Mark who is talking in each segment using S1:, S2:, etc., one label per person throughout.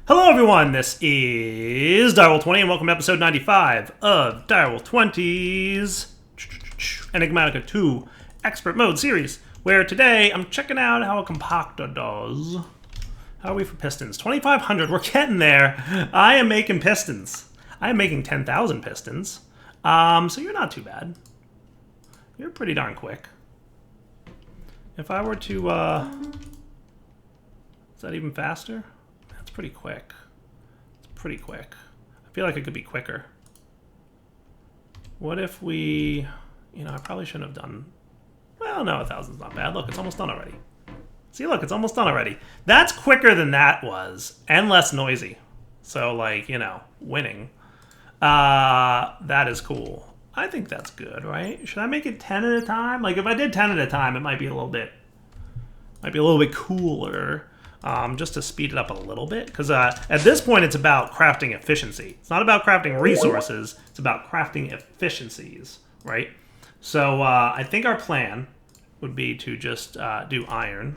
S1: Hello everyone, this is Direwolf20 and welcome to episode 95 of Direwolf20's Enigmatica 2 Expert Mode series, where today I'm checking out how a compactor does. How are we for pistons? 2,500, we're getting there. I am making pistons. I am making 10,000 pistons. So you're not too bad. You're pretty darn quick. If I were to, is that even faster? Pretty quick. It's pretty quick. I feel like it could be quicker. What if we... I probably shouldn't have done... Well, no, 1,000's not bad. Look, it's almost done already. See, look, it's almost done already. That's quicker than that was, and less noisy. So, like, winning. That is cool. I think that's good, right? Should I make it 10 at a time? Like, if I did 10 at a time, it might be a little bit... cooler. Just to speed it up a little bit, because at this point it's about crafting efficiency. It's not about crafting resources, it's about crafting efficiencies, right? So I think our plan would be to just do iron,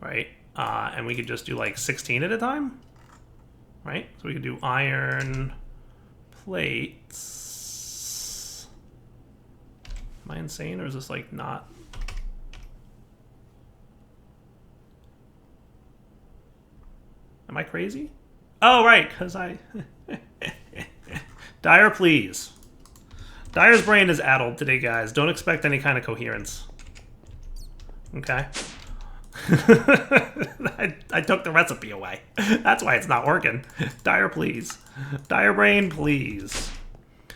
S1: right? And we could just do like 16 at a time, right? So we could do iron plates. Am I insane, or is this like not... Am I crazy? Oh, right, because I... Dyer, please. Dyer's brain is addled today, guys. Don't expect any kind of coherence. Okay? I took the recipe away. That's why it's not working. Dyer, please. Dyer brain, please.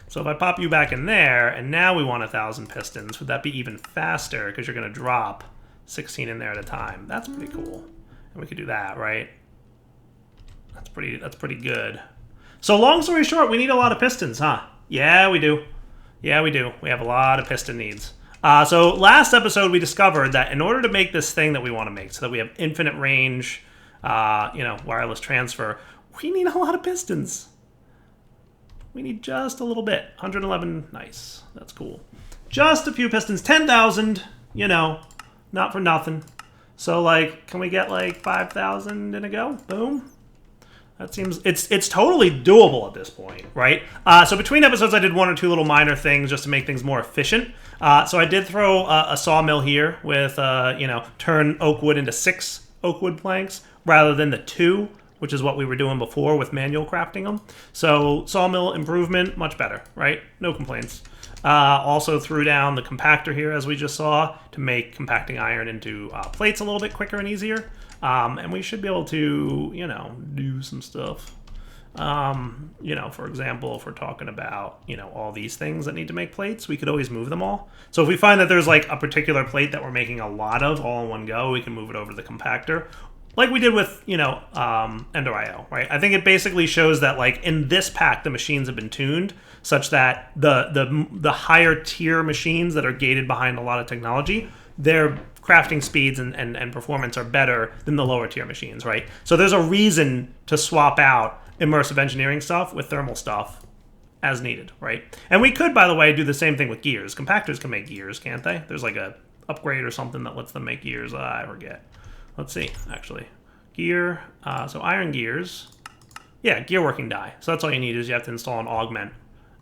S1: So if I pop you back in there, and now we want 1,000 pistons, would that be even faster? Because you're going to drop 16 in there at a time. That's pretty cool. And we could do that, right? That's pretty good. So long story short, we need a lot of pistons, huh? Yeah, we do. Yeah, we do. We have a lot of piston needs. So last episode, we discovered that in order to make this thing that we want to make, so that we have infinite range, wireless transfer, we need a lot of pistons. We need just a little bit. 111, nice. That's cool. Just a few pistons. 10,000, not for nothing. So, like, can we get, like, 5,000 in a go? Boom. That seems... It's totally doable at this point, right? So between episodes, I did one or two little minor things just to make things more efficient. So I did throw a sawmill here with, turn oak wood into 6 oak wood planks rather than the 2, which is what we were doing before with manual crafting them. So sawmill improvement, much better, right? No complaints. Also threw down the compactor here, as we just saw, to make compacting iron into plates a little bit quicker and easier. And we should be able to, do some stuff. For example, if we're talking about, all these things that need to make plates, we could always move them all. So if we find that there's like a particular plate that we're making a lot of all in one go, we can move it over to the compactor. Like we did with, Ender.io, right? I think it basically shows that, like, in this pack, the machines have been tuned such that the higher tier machines that are gated behind a lot of technology, their crafting speeds and performance are better than the lower tier machines, right? So there's a reason to swap out immersive engineering stuff with thermal stuff as needed, right? And we could, by the way, do the same thing with gears. Compactors can make gears, can't they? There's like a upgrade or something that lets them make gears. I forget. Let's see, actually. Gear, so iron gears. Yeah, gear working die. So that's all you need is you have to install an augment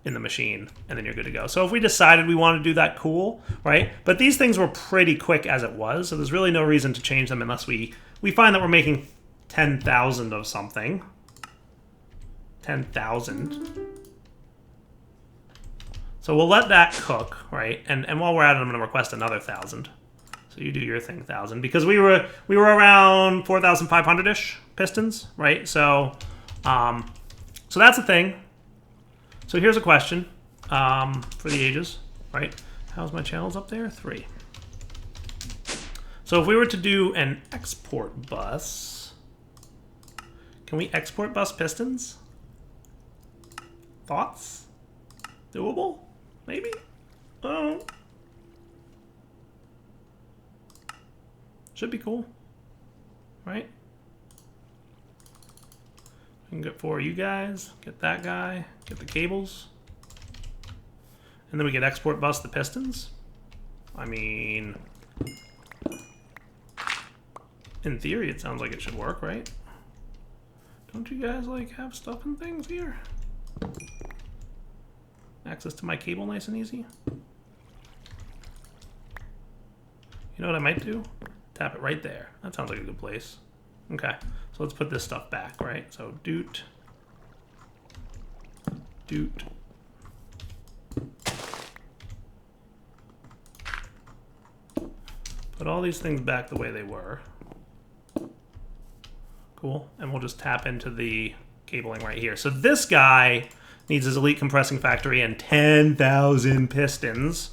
S1: in the machine, and then you're good to go. So if we decided we want to do that, cool, right? But these things were pretty quick as it was, so there's really no reason to change them unless we find that we're making 10,000 of something. 10,000. So we'll let that cook, right? And while we're at it, I'm going to request another 1,000. So you do your thing, 1,000, because we were around 4,500-ish pistons, right? So that's a thing. So here's a question for the ages, right? How's my channels up there? 3. So if we were to do an export bus, can we export bus pistons? Thoughts? Doable? Maybe? Oh. Should be cool, right? We can get 4 of you guys, get that guy, get the cables, and then we can export bus the pistons. I mean, in theory, it sounds like it should work, right? Don't you guys like have stuff and things here? Access to my cable nice and easy. You know what I might do? Tap it right there. That sounds like a good place. Okay, so let's put this stuff back, right? So doot. Doot. Put all these things back the way they were. Cool, and we'll just tap into the cabling right here. So this guy needs his elite compressing factory and 10,000 pistons.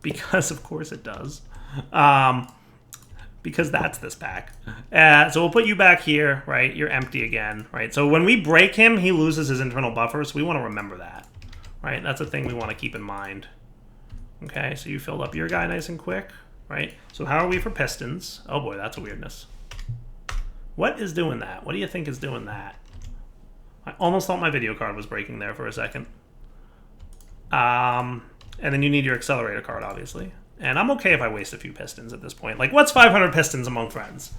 S1: Because of course it does. Because that's this pack. So we'll put you back here, right? You're empty again, right? So when we break him, he loses his internal buffer, so we want to remember that, right? That's a thing we want to keep in mind. Okay, so you filled up your guy nice and quick, right? So how are we for pistons? Oh boy, that's a weirdness. What is doing that? What do you think is doing that? I almost thought my video card was breaking there for a second. And then you need your accelerator card, obviously. And I'm okay if I waste a few pistons at this point. Like, what's 500 pistons among friends?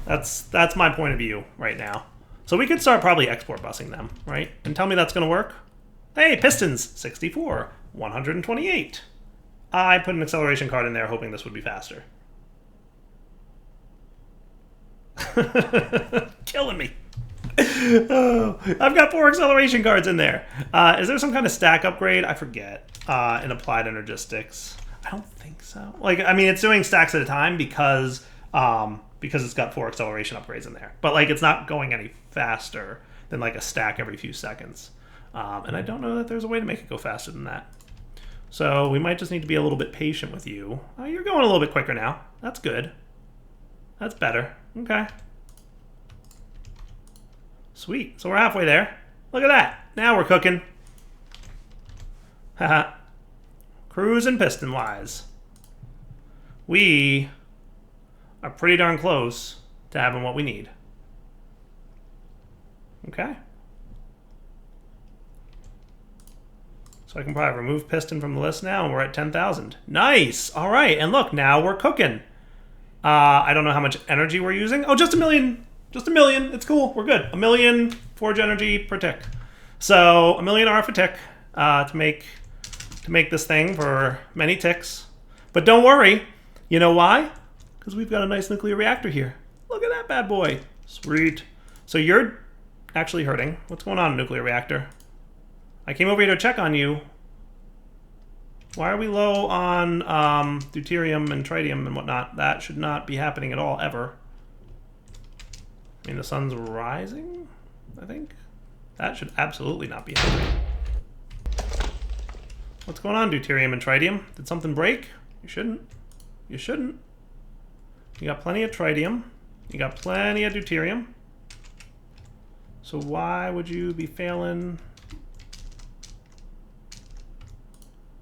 S1: That's my point of view right now. So we could start probably export busing them, right? And tell me that's going to work. Hey, pistons, 64, 128. I put an acceleration card in there hoping this would be faster. Killing me. Oh, I've got 4 acceleration cards in there. Is there some kind of stack upgrade? I forget. In applied energistics. I don't think so. Like, I mean, it's doing stacks at a time because it's got 4 acceleration upgrades in there. But like, it's not going any faster than like a stack every few seconds. And I don't know that there's a way to make it go faster than that. So we might just need to be a little bit patient with you. Oh, you're going a little bit quicker now. That's good. That's better. Okay. Sweet. So we're halfway there. Look at that. Now we're cooking. Haha. Cruising piston-wise. We are pretty darn close to having what we need. Okay. So I can probably remove piston from the list now, and we're at 10,000. Nice! All right, and look, now we're cooking. I don't know how much energy we're using. Oh, just a million. Just a million. It's cool. We're good. 1 million forge energy per tick. So 1 million RF a tick to make this thing for many ticks. But don't worry. You know why? Because we've got a nice nuclear reactor here. Look at that bad boy. Sweet. So you're actually hurting. What's going on, nuclear reactor? I came over here to check on you. Why are we low on deuterium and tritium and whatnot? That should not be happening at all, ever. I mean, the sun's rising, I think. That should absolutely not be happening. What's going on, deuterium and tritium? Did something break? You shouldn't. You shouldn't. You got plenty of tritium. You got plenty of deuterium. So why would you be failing?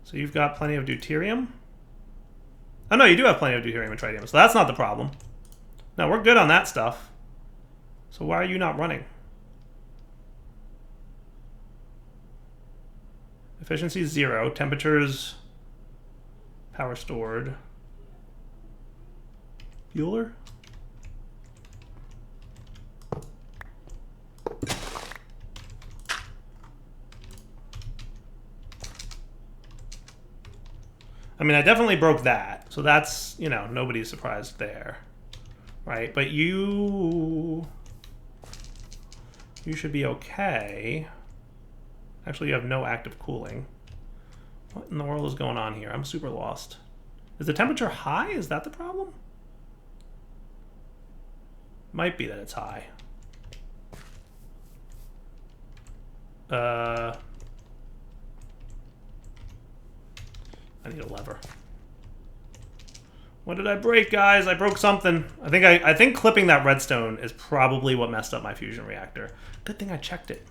S1: So you've got plenty of deuterium. Oh no, you do have plenty of deuterium and tritium, so that's not the problem. No, we're good on that stuff. So why are you not running? Efficiency is 0. Temperatures, power stored. Bueller? I mean, I definitely broke that. So that's, you know, nobody's surprised there. Right? But you should be okay. Actually, you have no active cooling. What in the world is going on here? I'm super lost. Is the temperature high? Is that the problem? Might be that it's high. I need a lever. What did I break, guys? I broke something. I think clipping that redstone is probably what messed up my fusion reactor. Good thing I checked it.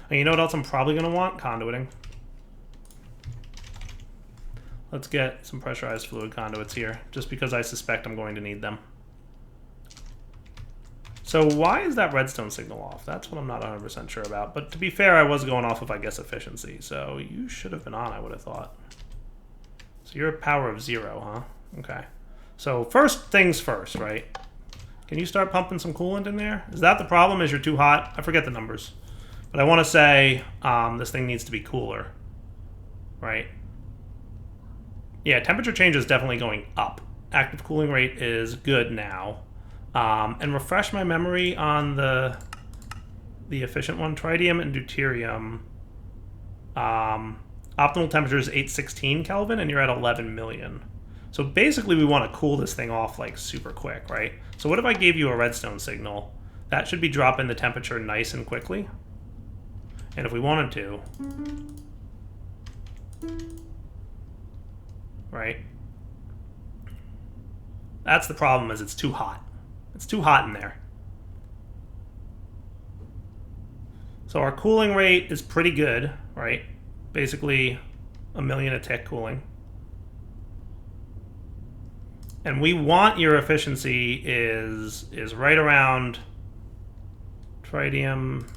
S1: And you know what else I'm probably going to want? Conduiting. Let's get some pressurized fluid conduits here, just because I suspect I'm going to need them. So why is that redstone signal off? That's what I'm not 100% sure about. But to be fair, I was going off of, I guess, efficiency. So you should have been on, I would have thought. So you're a power of 0, huh? Okay. So first things first, right? Can you start pumping some coolant in there? Is that the problem? Is you're too hot? I forget the numbers. But I want to say this thing needs to be cooler. Right? Yeah, temperature change is definitely going up. Active cooling rate is good now. And refresh my memory on the efficient one. Tritium and deuterium. Optimal temperature is 816 Kelvin, and you're at 11 million. So basically, we want to cool this thing off like super quick, right? So what if I gave you a redstone signal? That should be dropping the temperature nice and quickly. And if we wanted to, right? That's the problem, is it's too hot. It's too hot in there. So our cooling rate is pretty good, right? Basically, 1 million a tick cooling. And we want your efficiency is right around, tritium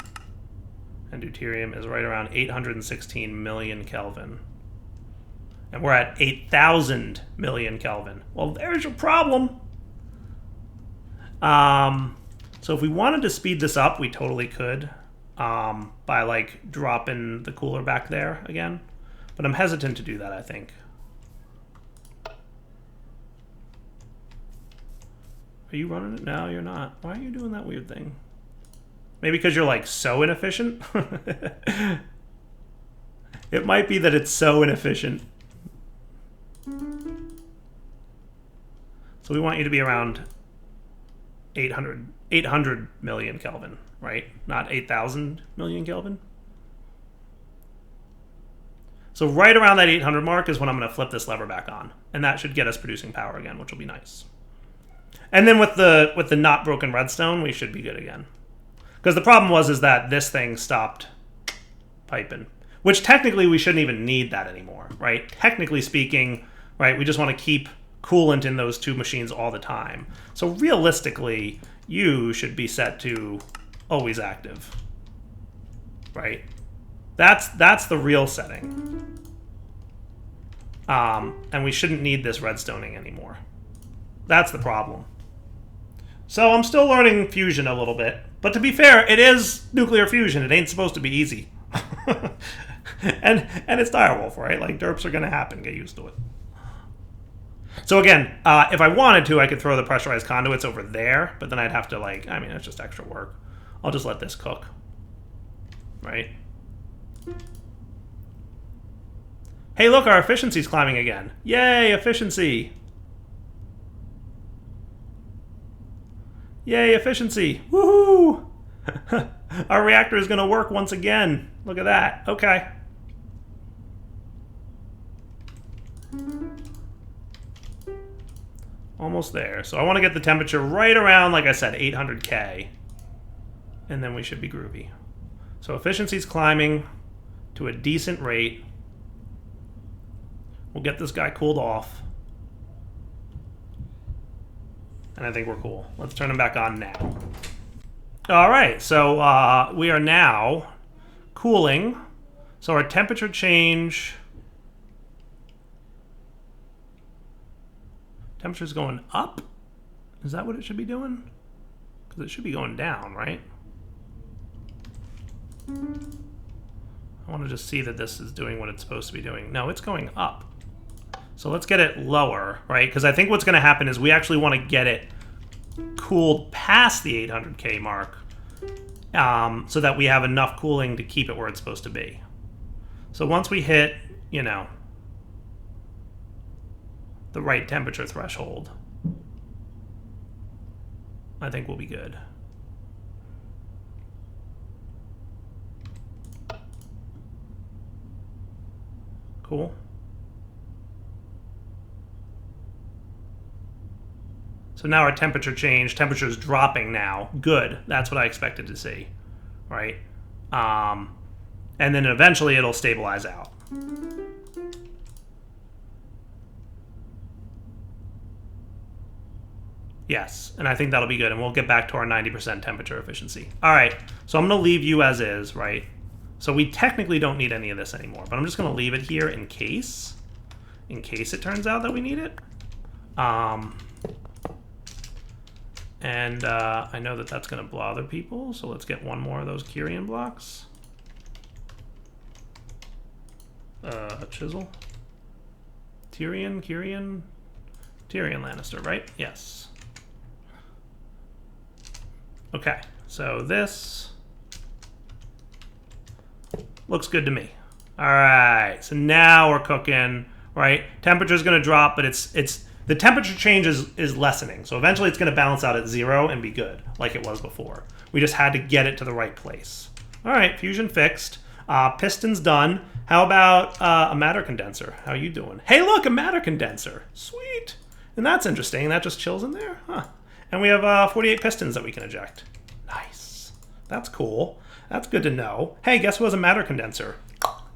S1: and deuterium is right around 816 million Kelvin. And we're at 8,000 million Kelvin. Well, there's your problem. So if we wanted to speed this up, we totally could by like dropping the cooler back there again. But I'm hesitant to do that, I think. Are you running it? No, you're not. Why are you doing that weird thing? Maybe because you're like so inefficient? It might be that it's so inefficient. So we want you to be around 800 million Kelvin, right? Not 8,000 million Kelvin. So right around that 800 mark is when I'm going to flip this lever back on. And that should get us producing power again, which will be nice. And then with the not broken redstone, we should be good again. Because the problem is that this thing stopped piping. Which technically we shouldn't even need that anymore, right? Technically speaking, right, we just want to keep coolant in those two machines all the time. So realistically, you should be set to always active, right? That's the real setting. And we shouldn't need this redstoning anymore. That's the problem. So I'm still learning fusion a little bit. But to be fair, it is nuclear fusion. It ain't supposed to be easy. and it's direwolf, right? Like, derps are going to happen. Get used to it. So again, if I wanted to, I could throw the pressurized conduits over there. But then I'd have to, like, I mean, it's just extra work. I'll just let this cook. Right? Hey, look, our efficiency's climbing again. Yay, efficiency. Yay, efficiency. Woohoo! Our reactor is going to work once again. Look at that. Okay. Almost there. So I want to get the temperature right around, like I said, 800K. And then we should be groovy. So efficiency's climbing to a decent rate. We'll get this guy cooled off. And I think we're cool. Let's turn him back on now. All right, so we are now cooling. So our temperature change... Temperature's going up? Is that what it should be doing? Because it should be going down, right? I want to just see that this is doing what it's supposed to be doing. No, it's going up. So let's get it lower, right? Because I think what's going to happen is we actually want to get it cooled past the 800K mark so that we have enough cooling to keep it where it's supposed to be. So once we hit, you know, the right temperature threshold, I think we'll be good. Cool. So now our temperature changed. Temperature is dropping now. Good. That's what I expected to see, right? And then eventually it'll stabilize out. Yes, and I think that'll be good, and we'll get back to our 90% temperature efficiency. All right, so I'm going to leave you as is, right? So we technically don't need any of this anymore, but I'm just going to leave it here in case it turns out that we need it. And And I know that that's going to bother people, so let's get one more of those Kyrian blocks. A chisel. Tyrion Lannister, right? Yes. Okay, so this looks good to me. All right, so now we're cooking, right? Temperature's going to drop, but it's the temperature change is lessening. So eventually it's going to balance out at 0 and be good, like it was before. We just had to get it to the right place. All right, fusion fixed. Pistons done. How about a matter condenser? How you doing? Hey, look, a matter condenser. Sweet. And that's interesting. That just chills in there. Huh. And we have 48 pistons that we can eject. Nice. That's cool. That's good to know. Hey, guess who has a matter condenser?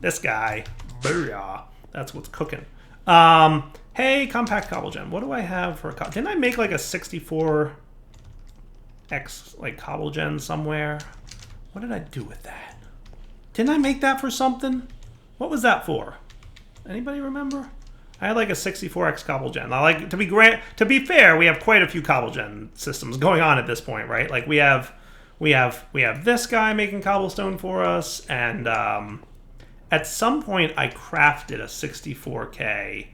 S1: This guy. Booyah. That's what's cooking. Hey, compact cobblegen. What do I have for a didn't I make like a 64x like cobblegen somewhere? What did I do with that? Didn't I make that for something? What was that for? Anybody remember? I had like a 64x cobblegen. I like to be fair, we have quite a few cobblegen systems going on at this point, right? Like we have this guy making cobblestone for us, and at some point I crafted a 64k.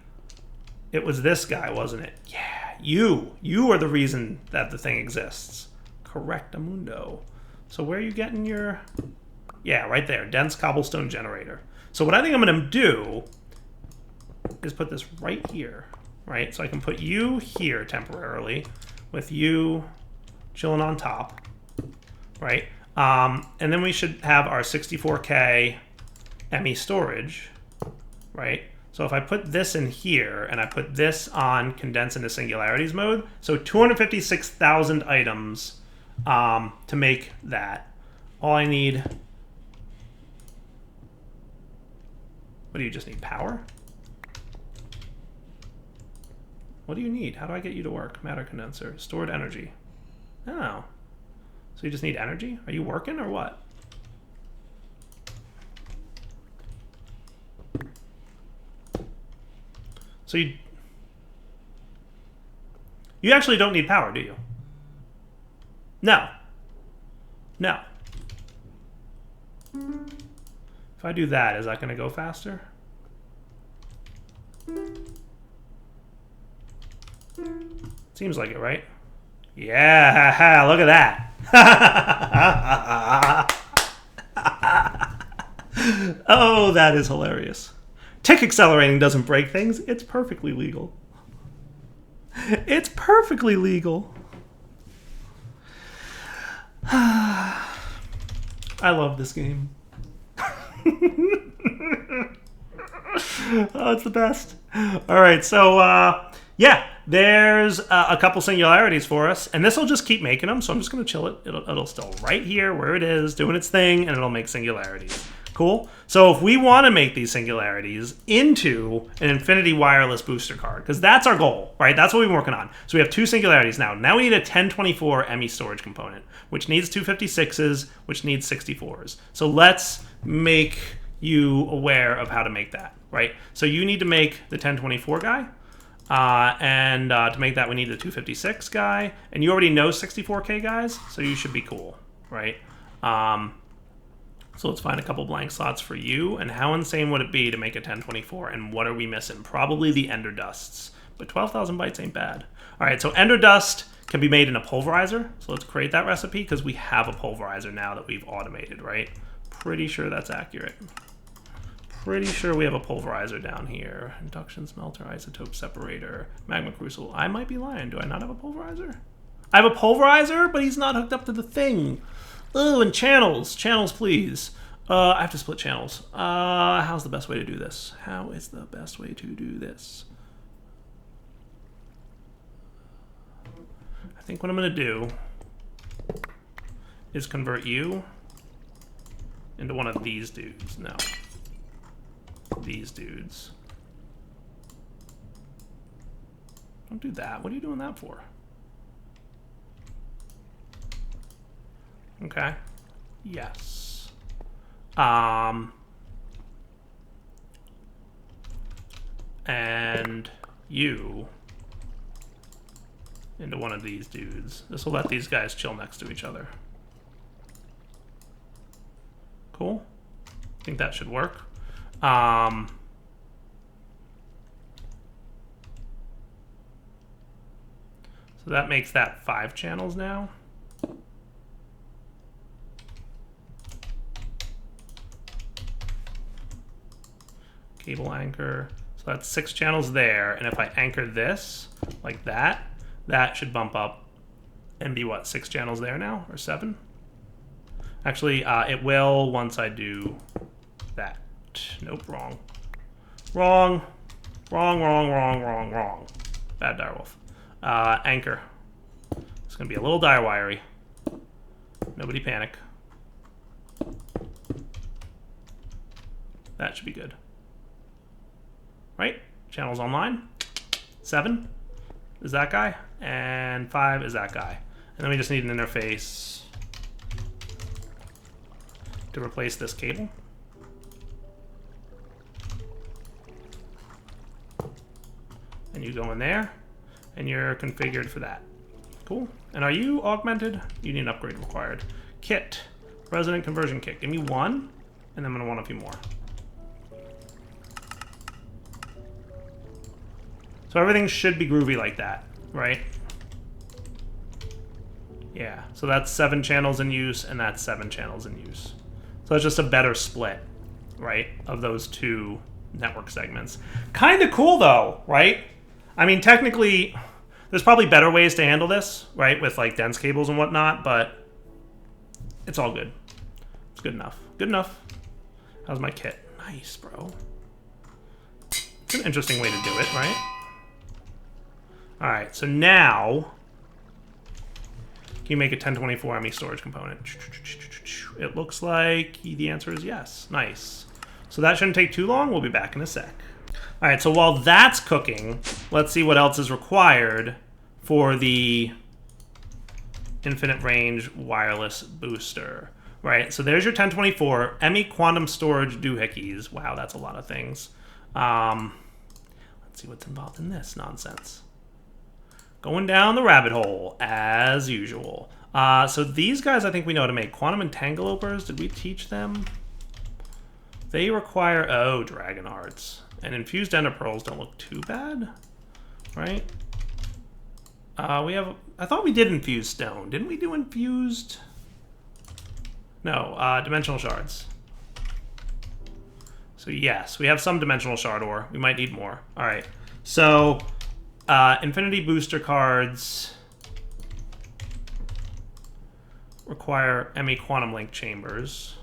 S1: It was this guy, wasn't it? Yeah, you are the reason that the thing exists. Correctamundo. So where are you getting your... Yeah, right there, dense cobblestone generator. So what I think I'm going to do is put this right here, right? So I can put you here temporarily with you chilling on top, right? And then we should have our 64k ME storage, right? So if I put this in here and I put this on condense into singularities mode, so 256,000 items to make that. All I need... What do you just need? Power? What do you need? How do I get you to work? Matter condenser. Stored energy. Oh. So you just need energy? Are you working or what? So you actually don't need power, do you? No. No. If I do that, is that going to go faster? Seems like it, right? Yeah, look at that. Oh, that is hilarious. Tick accelerating doesn't break things. It's perfectly legal. It's perfectly legal. I love this game. Oh, it's the best. All right, so yeah, there's a couple singularities for us, and this will just keep making them. So I'm just going to chill it. It'll still right here where it is, doing its thing, and it'll make singularities. Cool. So if we want to make these singularities into an infinity wireless booster card, because that's our goal, right? That's what we've been working on. So we have two singularities now. Now we need a 1024 ME storage component, which needs 256s, which needs 64s. So let's make you aware of how to make that, right? So you need to make the 1024 guy. And to make that, we need the 256 guy. And you already know 64K guys, so you should be cool, right? So let's find a couple blank slots for you. And how insane would it be to make a 1024? And what are we missing? Probably the ender dusts. But 12,000 bytes ain't bad. All right, so ender dust can be made in a pulverizer. So let's create that recipe because we have a pulverizer now that we've automated, right? Pretty sure that's accurate. Pretty sure we have a pulverizer down here. Induction smelter, isotope separator, magma crucible. I might be lying. Do I not have a pulverizer? I have a pulverizer, but he's not hooked up to the thing. Oh, and channels. Channels, please. I have to split channels. How's the best way to do this? How is the best way to do this? I think what I'm going to do is convert you into one of these dudes. No. These dudes. Don't do that. What are you doing that for? Okay. Yes. And you into one of these dudes. This will let these guys chill next to each other. Cool. I think that should work. So that makes that 5 channels now. Cable anchor. So that's 6 channels there. And if I anchor this like that, that should bump up and be what, 6 channels there now, or 7? Actually, it will once I do that. Nope, wrong. Wrong. Wrong, wrong, wrong, wrong, wrong. Bad direwolf. Anchor. It's going to be a little dire wiry. Nobody panic. That should be good. Right? Channels online. 7 is that guy. And 5 is that guy. And then we just need an interface to replace this cable. And you go in there, and you're configured for that. Cool. And are you augmented? You need an upgrade required. Kit. Resonant conversion kit. Give me 1, and I'm going to want a few more. So everything should be groovy like that, right? Yeah, so that's 7 channels in use, and that's 7 channels in use. So it's just a better split, right, of those 2 network segments. Kind of cool, though, right? I mean, technically, there's probably better ways to handle this, right, with, like, dense cables and whatnot, but it's all good. It's good enough. Good enough. How's my kit? Nice, bro. It's an interesting way to do it, right? All right, so now, can you make a 1024 ME storage component? It looks like the answer is yes. Nice. So that shouldn't take too long. We'll be back in a sec. All right, so while that's cooking, let's see what else is required for the infinite range wireless booster. Right, so there's your 1024 ME quantum storage doohickeys. Wow, that's a lot of things. Let's see what's involved in this nonsense. Going down the rabbit hole, as usual. So these guys, I think we know how to make. Quantum entangleopers, did we teach them? They require, oh, dragon hearts. And infused ender pearls don't look too bad, right? We have, I thought we did infused stone. Didn't we do infused? No, dimensional shards. So yes, we have some dimensional shard ore. We might need more. All right, so infinity booster cards require ME quantum link chambers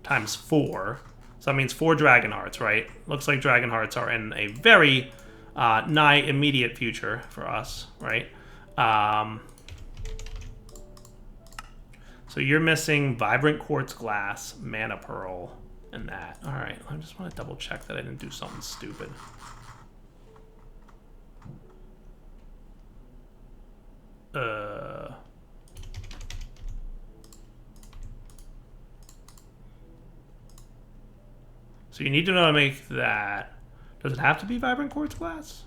S1: times 4. So that means 4 dragon hearts, right? Looks like dragon hearts are in a very nigh immediate future for us, right? So you're missing vibrant quartz glass, mana pearl, and that. All right, I just want to double check that I didn't do something stupid. So you need to know how to make that. Does it have to be vibrant quartz glass?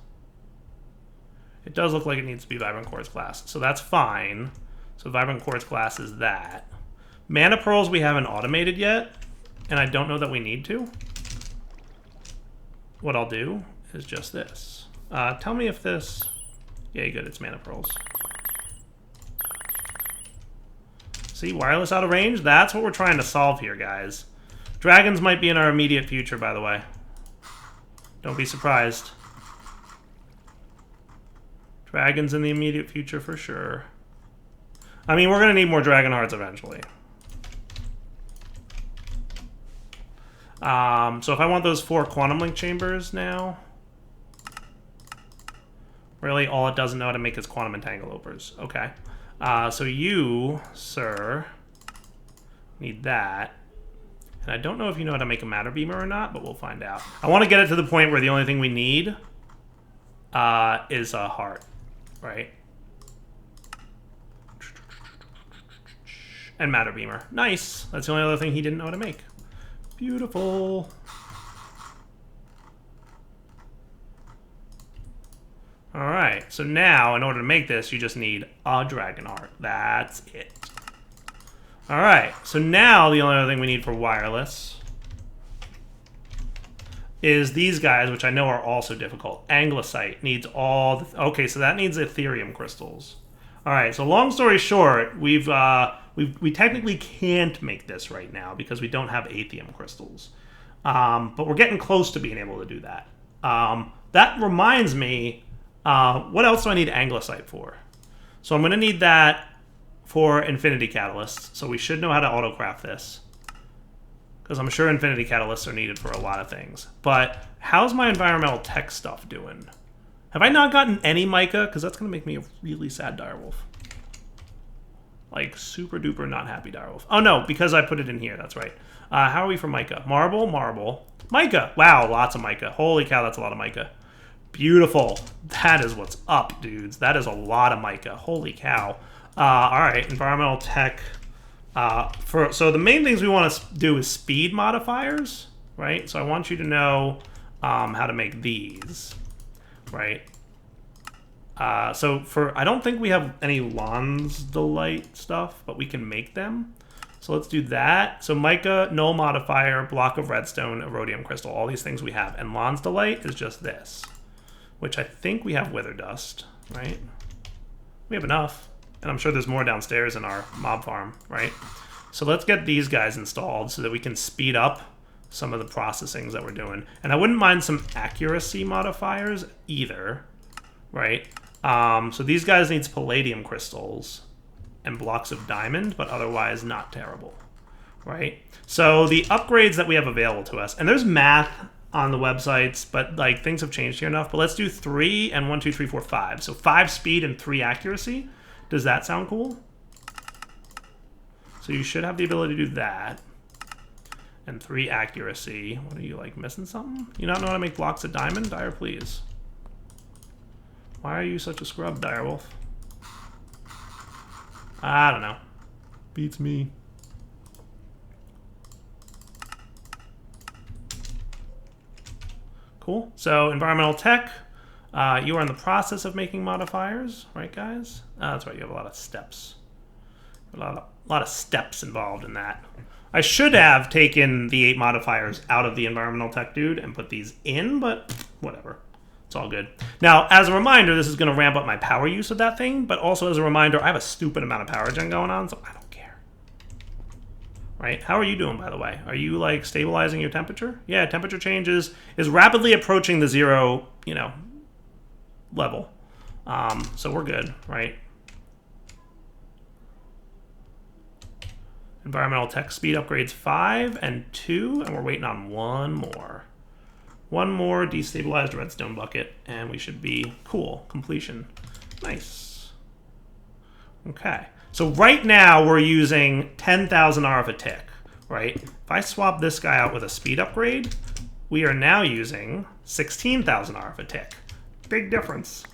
S1: It does look like it needs to be vibrant quartz glass, so that's fine. So vibrant quartz glass is that. Mana pearls we haven't automated yet, and I don't know that we need to. What I'll do is just this. Tell me if this... Yeah, good, it's mana pearls. See, wireless out of range? That's what we're trying to solve here, guys. Dragons might be in our immediate future, by the way. Don't be surprised. Dragons in the immediate future for sure. I mean, we're going to need more dragon hearts eventually. So if I want those 4 quantum link chambers now, really all it doesn't know how to make is quantum entangleopers. Okay. So you, sir, need that. And I don't know if you know how to make a matter beamer or not, but we'll find out. I want to get it to the point where the only thing we need is a heart, right? And matter beamer. Nice. That's the only other thing he didn't know how to make. Beautiful. All right. so now in order to make this, you just need a dragon heart. That's it. All right, so now the only other thing we need for wireless is these guys, which I know are also difficult. Anglicite needs all the, okay, so that needs Ethereum crystals. All right, so long story short, we technically can't make this right now because we don't have Atheum crystals. But we're getting close to being able to do that. That reminds me, what else do I need Anglicite for? So I'm going to need that for Infinity Catalysts. So we should know how to autocraft this, because I'm sure Infinity Catalysts are needed for a lot of things. But how's my environmental tech stuff doing? Have I not gotten any mica? Because that's going to make me a really sad direwolf. Like, super duper not happy direwolf. Oh, no, because I put it in here. That's right. How are we for mica? Marble, marble. Mica. Wow, lots of mica. Holy cow, that's a lot of mica. Beautiful. That is what's up, dudes. That is a lot of mica. Holy cow. All right, environmental tech. So the main things we want to do is speed modifiers, right? So I want you to know how to make these, right? So I don't think we have any Lonsdaleite stuff, but we can make them. So let's do that. So mica, null modifier, block of redstone, erodium crystal, all these things we have. And Lonsdaleite is just this, which I think we have wither dust, right? We have enough. And I'm sure there's more downstairs in our mob farm, right? So let's get these guys installed so that we can speed up some of the processings that we're doing. And I wouldn't mind some accuracy modifiers either, right? So these guys need palladium crystals and blocks of diamond, but otherwise not terrible, right? So the upgrades that we have available to us, and there's math on the websites, but like things have changed here enough. But let's do 3 and 1, 2, 3, 4, 5. So 5 speed and 3 accuracy. Does that sound cool? So you should have the ability to do that. And 3 accuracy. What are you, like, missing something? You not know how to make blocks of diamond? Dire, please. Why are you such a scrub, Direwolf? I don't know. Beats me. Cool. So environmental tech. You are in the process of making modifiers, right, guys? That's right. You have a lot of steps. A lot of steps involved in that. I should have taken the 8 modifiers out of the environmental tech dude and put these in, but whatever. It's all good. Now, as a reminder, this is going to ramp up my power use of that thing, but also as a reminder, I have a stupid amount of power gen going on, so I don't care. Right? How are you doing, by the way? Are you, like, stabilizing your temperature? Yeah, temperature changes is rapidly approaching the 0, you know, level. So we're good, right? Environmental tech speed upgrades 5 and 2, and we're waiting on one more. One more destabilized redstone bucket, and we should be cool. Completion. Nice. Okay. So right now we're using 10,000 RF a tick, right? If I swap this guy out with a speed upgrade, we are now using 16,000 RF a tick. Big difference.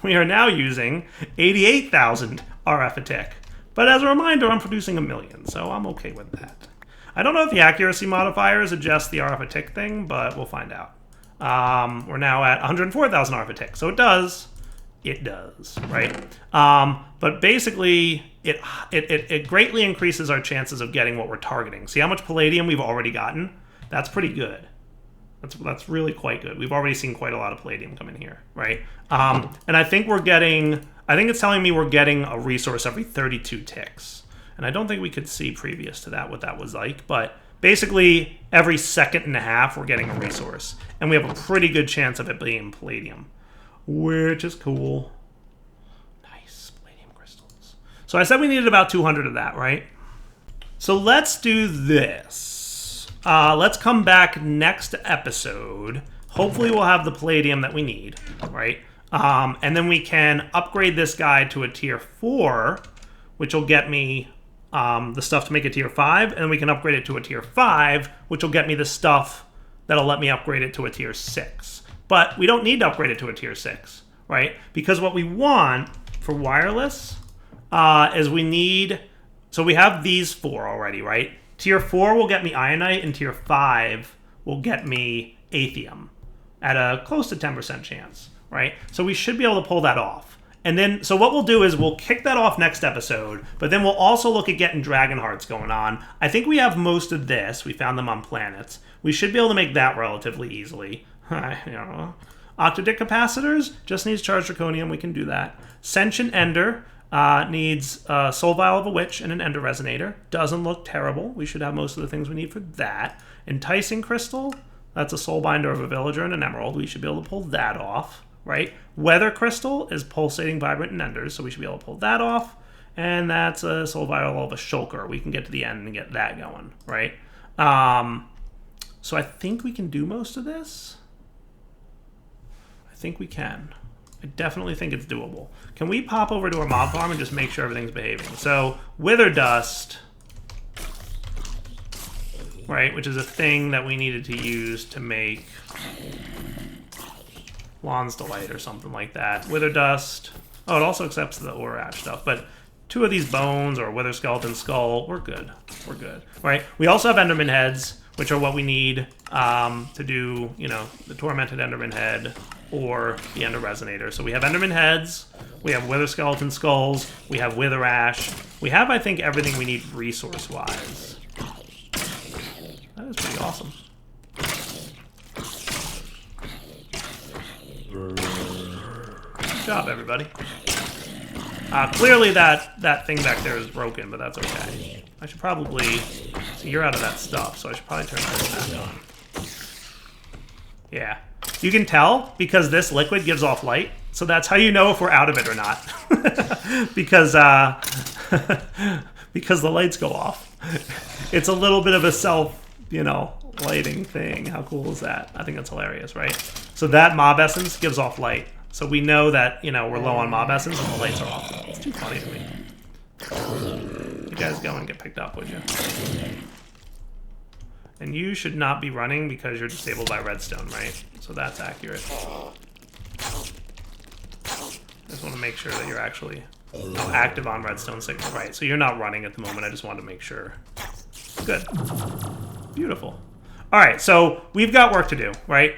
S1: We are now using 88,000 RF a tick. But as a reminder, I'm producing 1 million, so I'm okay with that. I don't know if the accuracy modifiers adjust the RF a tick thing, but we'll find out. We're now at 104,000 RF a tick, so it does. It does, right? But basically, it greatly increases our chances of getting what we're targeting. See how much palladium we've already gotten? That's pretty good. That's really quite good. We've already seen quite a lot of palladium come in here, right? And I think it's telling me we're getting a resource every 32 ticks. And I don't think we could see previous to that what that was like, but basically every second and a half we're getting a resource. And we have a pretty good chance of it being palladium, which is cool. Nice, palladium crystals. So I said we needed about 200 of that, right? So let's do this. Let's come back next episode. Hopefully we'll have the palladium that we need, right? And then we can upgrade this guy to a tier 4, which will get me the stuff to make a tier 5, and then we can upgrade it to a tier 5, which will get me the stuff that'll let me upgrade it to a tier 6. But we don't need to upgrade it to a tier 6, right? Because what we want for wireless is we need... So we have these 4 already, right? Tier 4 will get me Ionite, and Tier 5 will get me Aethium at a close to 10% chance, right? So we should be able to pull that off. And then, so what we'll do is we'll kick that off next episode, but then we'll also look at getting Dragon Hearts going on. I think we have most of this. We found them on planets. We should be able to make that relatively easily. Octadic Capacitors just needs Charged Draconium. We can do that. Sentient Ender needs Soul Vial of a Witch and an Ender Resonator. Doesn't look terrible. We should have most of the things we need for that. Enticing Crystal, that's a Soul Binder of a Villager and an Emerald. We should be able to pull that off, right? Weather Crystal is Pulsating Vibrant and Enders, so we should be able to pull that off. And that's a Soul Vial of a Shulker. We can get to the end and get that going, right? So I think we can do most of this. I think we can. I definitely think it's doable. Can we pop over to our mob farm and just make sure everything's behaving? So, Wither Dust, right, which is a thing that we needed to use to make Lon's Delight or something like that. Wither Dust. Oh, it also accepts the Oroach stuff, but 2 of these bones or Wither Skeleton Skull, we're good. We're good, right? We also have Enderman Heads, which are what we need to do, you know, the Tormented Enderman Head or the Ender Resonator. So we have Enderman Heads, we have Wither Skeleton Skulls, we have Wither Ash. We have, I think, everything we need resource-wise. That is pretty awesome. Good job, everybody. Clearly that thing back there is broken, but that's okay. I should probably... So you're out of that stuff, so I should probably turn this back on. Yeah. You can tell because this liquid gives off light, so that's how you know if we're out of it or not. because because the lights go off. It's a little bit of a self, you know, lighting thing. How cool is that? I think that's hilarious, right? So that mob essence gives off light. So we know that, you know, we're low on mob essence and the lights are off. It's too funny to me. You guys go and get picked up, would you? And you should not be running because you're disabled by redstone, right? So that's accurate. Just want to make sure that you're actually active on redstone signal, right? So you're not running at the moment. I just wanted to make sure. Good. Beautiful. All right, so we've got work to do, right?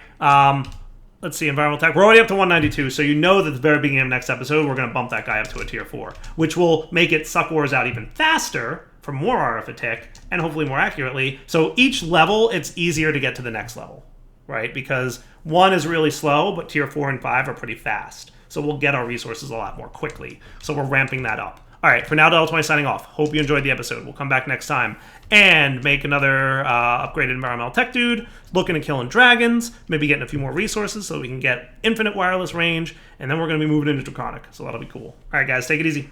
S1: Let's see, environmental tech. We're already up to 192, so you know that at the very beginning of next episode, we're going to bump that guy up to a tier 4, which will make it suck ores out even faster for more arithmetic and hopefully more accurately. So each level, it's easier to get to the next level, right? Because 1 is really slow, but tier 4 and 5 are pretty fast. So we'll get our resources a lot more quickly. So we're ramping that up. All right, for now, Del20 signing off. Hope you enjoyed the episode. We'll come back next time and make another upgraded environmental tech dude, looking at killing dragons, maybe getting a few more resources so we can get infinite wireless range, and then we're going to be moving into Draconic, so that'll be cool. All right, guys, take it easy.